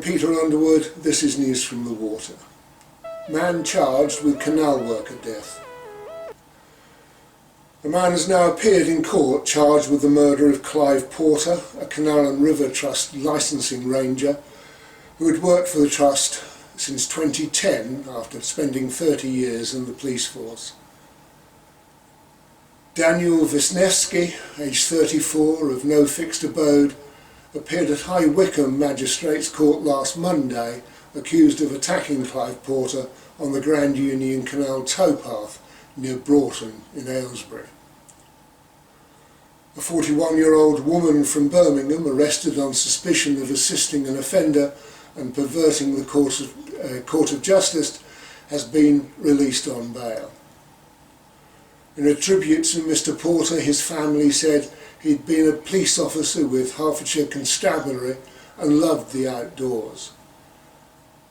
Peter Underwood. This is news from the water. Man charged with canal worker death. A man has now appeared in court charged with the murder of Clive Porter, a Canal and River Trust licensing ranger who had worked for the trust since 2010 after spending 30 years in the police force. Daniel Wisniewski, aged 34, of no fixed abode, appeared at High Wycombe Magistrates Court last Monday, accused of attacking Clive Porter on the Grand Union Canal towpath near Broughton in Aylesbury. A 41-year-old woman from Birmingham, arrested on suspicion of assisting an offender and perverting the Court of Justice, has been released on bail. In a tribute to Mr Porter, his family said he'd been a police officer with Hertfordshire Constabulary and loved the outdoors.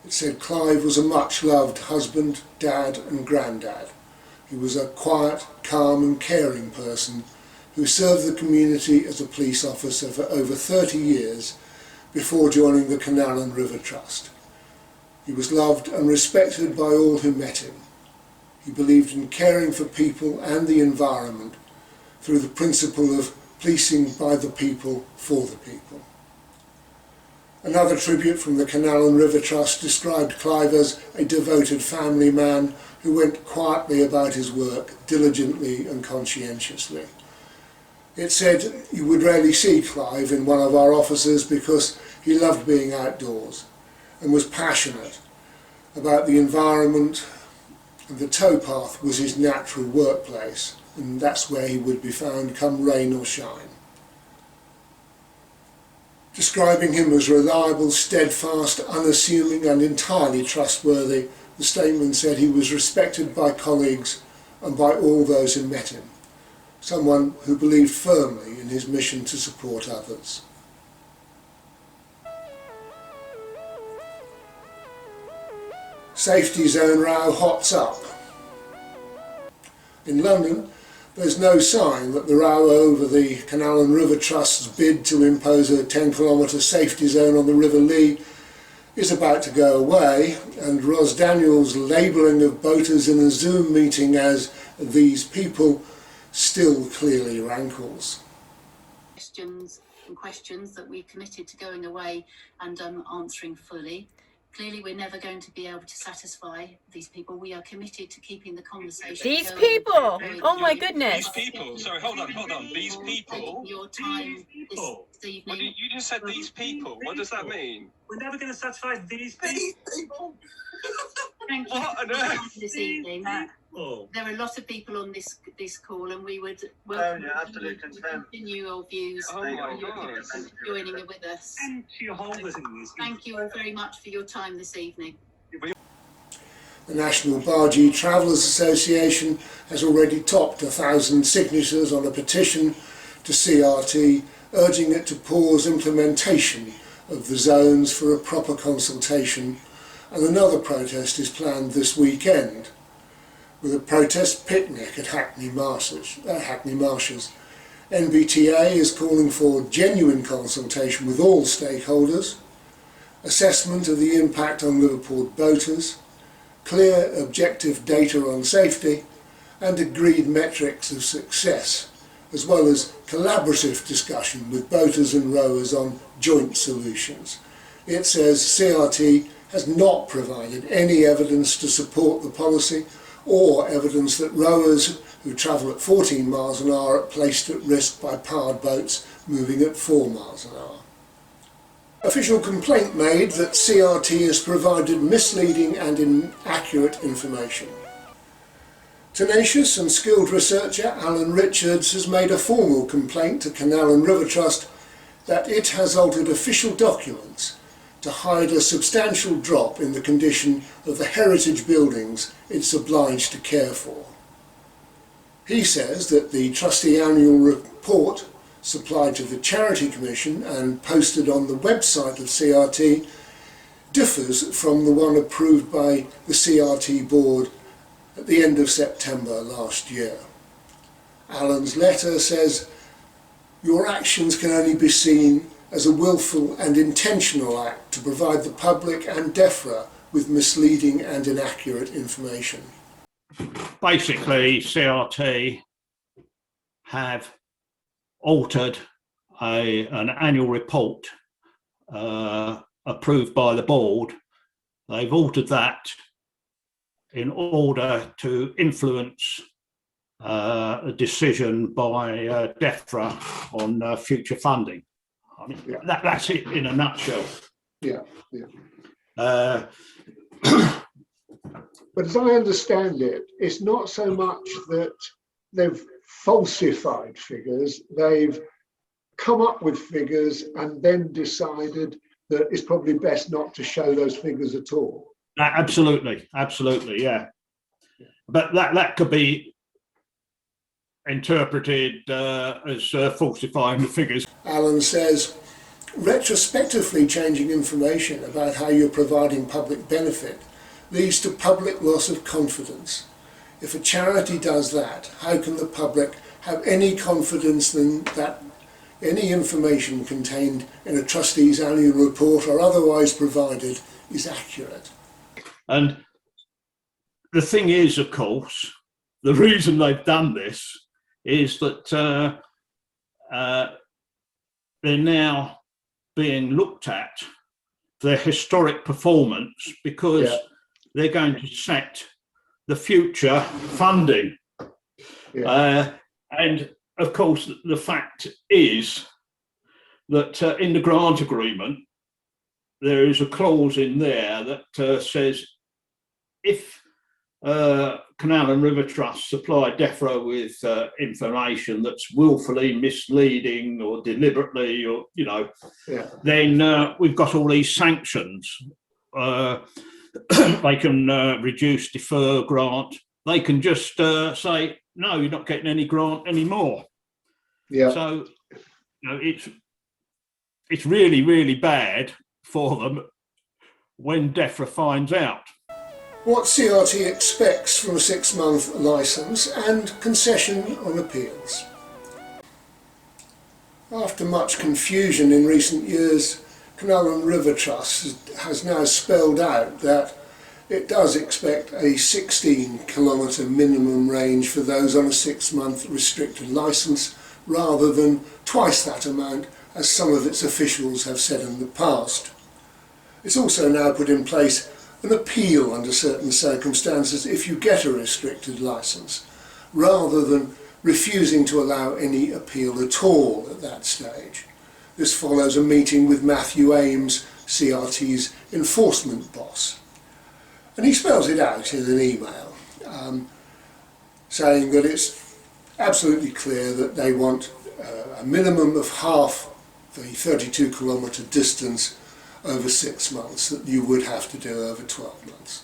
It said Clive was a much-loved husband, dad and granddad. He was a quiet, calm and caring person who served the community as a police officer for over 30 years before joining the Canal and River Trust. He was loved and respected by all who met him. He believed in caring for people and the environment through the principle of policing by the people for the people. Another tribute from the Canal and River Trust described Clive as a devoted family man who went quietly about his work, diligently and conscientiously. It said you would rarely see Clive in one of our offices because he loved being outdoors and was passionate about the environment, and the towpath was his natural workplace, and that's where he would be found come rain or shine. Describing him as reliable, steadfast, unassuming and entirely trustworthy, the statement said he was respected by colleagues and by all those who met him, someone who believed firmly in his mission to support others. Safety zone row hots up. In London, there's no sign that the row over the Canal and River Trust's bid to impose a 10-kilometre safety zone on the River Lee is about to go away, and Ros Daniels' labelling of boaters in a Zoom meeting as "these people" still clearly rankles. Questions that we committed to going away and answering fully. Clearly, we're never going to be able to satisfy these people. We are committed to keeping the conversation These going. people! Oh my goodness! These people! Sorry, hold on. These people? Your time this evening. Well, you just said these people. What does that mean? We're never going to satisfy these people. Thank you What on for earth? this evening. Oh. There are a lot of people on this call, and we would absolutely welcome you to continue your views. Oh my God. Joining with us. And to your holders in these. Thank you all very much for your time this evening. The National Bargee Travellers Association has already topped 1,000 signatures on a petition to CRT urging it to pause implementation of the zones for a proper consultation, and another protest is planned this weekend with a protest picnic at Hackney Marshes. NBTA is calling for genuine consultation with all stakeholders, assessment of the impact on Liverpool boaters, clear objective data on safety and agreed metrics of success, as well as collaborative discussion with boaters and rowers on joint solutions. It says CRT has not provided any evidence to support the policy or evidence that rowers who travel at 14 miles an hour are placed at risk by powered boats moving at 4 miles an hour. Official complaint made that CRT has provided misleading and inaccurate information. Tenacious and skilled researcher Alan Richards has made a formal complaint to Canal and River Trust that it has altered official documents to hide a substantial drop in the condition of the heritage buildings it's obliged to care for. He says that the trustee annual report supplied to the Charity Commission and posted on the website of CRT differs from the one approved by the CRT board at the end of September last year. Alan's letter says, "Your actions can only be seen as a willful and intentional act to provide the public and DEFRA with misleading and inaccurate information. Basically, CRT have altered an annual report approved by the board. They've altered that in order to influence a decision by DEFRA on future funding. I mean, that's it in a nutshell. Yeah. But as I understand it, it's not so much that they've falsified figures, they've come up with figures and then decided that it's probably best not to show those figures at all. Absolutely, yeah. But that could be interpreted as falsifying the figures. Alan says, retrospectively changing information about how you're providing public benefit leads to public loss of confidence. If a charity does that, how can the public have any confidence in that any information contained in a trustee's annual report or otherwise provided is accurate? And the thing is, of course, the reason they've done this is that they're now being looked at their historic performance, because they're going to set the future funding. And of course, the fact is that in the grant agreement, there is a clause in there that says if Canal and River Trust supply DEFRA with information that's willfully misleading or deliberately, or then we've got all these sanctions. They can reduce, defer grant. They can just say, no, you're not getting any grant anymore. So it's really, really bad for them when DEFRA finds out. What CRT expects from a 6-month licence and concession on appeals. After much confusion in recent years, Canal and River Trust has now spelled out that it does expect a 16-kilometre minimum range for those on a 6-month restricted licence, rather than twice that amount as some of its officials have said in the past. It's also now put in place an appeal under certain circumstances if you get a restricted licence, rather than refusing to allow any appeal at all at that stage. This follows a meeting with Matthew Ames, CRT's enforcement boss. And he spells it out in an email, saying that it's absolutely clear that they want a minimum of half the 32-kilometre distance over 6 months that you would have to do over 12 months.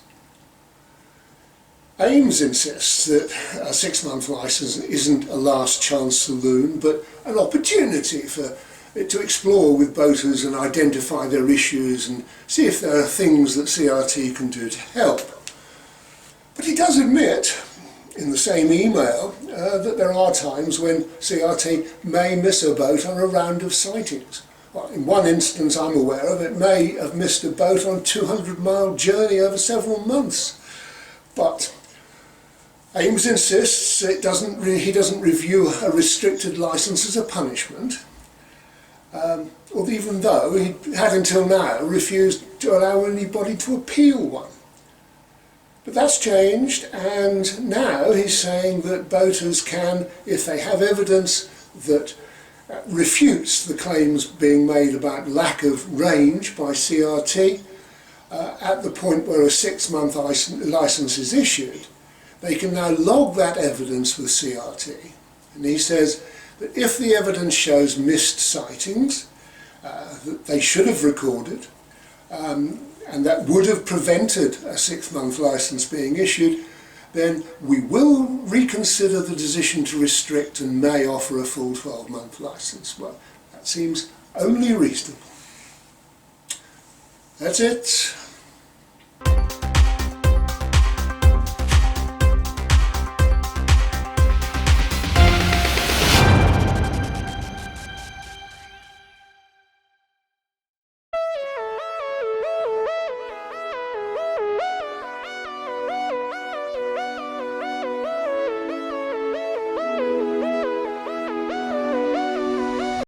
Ames insists that a 6-month licence isn't a last chance saloon, but an opportunity for it to explore with boaters and identify their issues and see if there are things that CRT can do to help. But he does admit in the same email that there are times when CRT may miss a boat on a round of sightings. Well, in one instance I'm aware of, it may have missed a boat on a 200-mile journey over several months. But Ames insists he doesn't review a restricted licence as a punishment, even though he had until now refused to allow anybody to appeal one. But that's changed, and now he's saying that boaters can, if they have evidence that refutes the claims being made about lack of range by CRT, at the point where a 6-month licence is issued, they can now log that evidence with CRT. And he says that if the evidence shows missed sightings that they should have recorded, and that would have prevented a 6-month licence being issued, then we will reconsider the decision to restrict and may offer a full 12-month licence. Well, that seems only reasonable. That's it.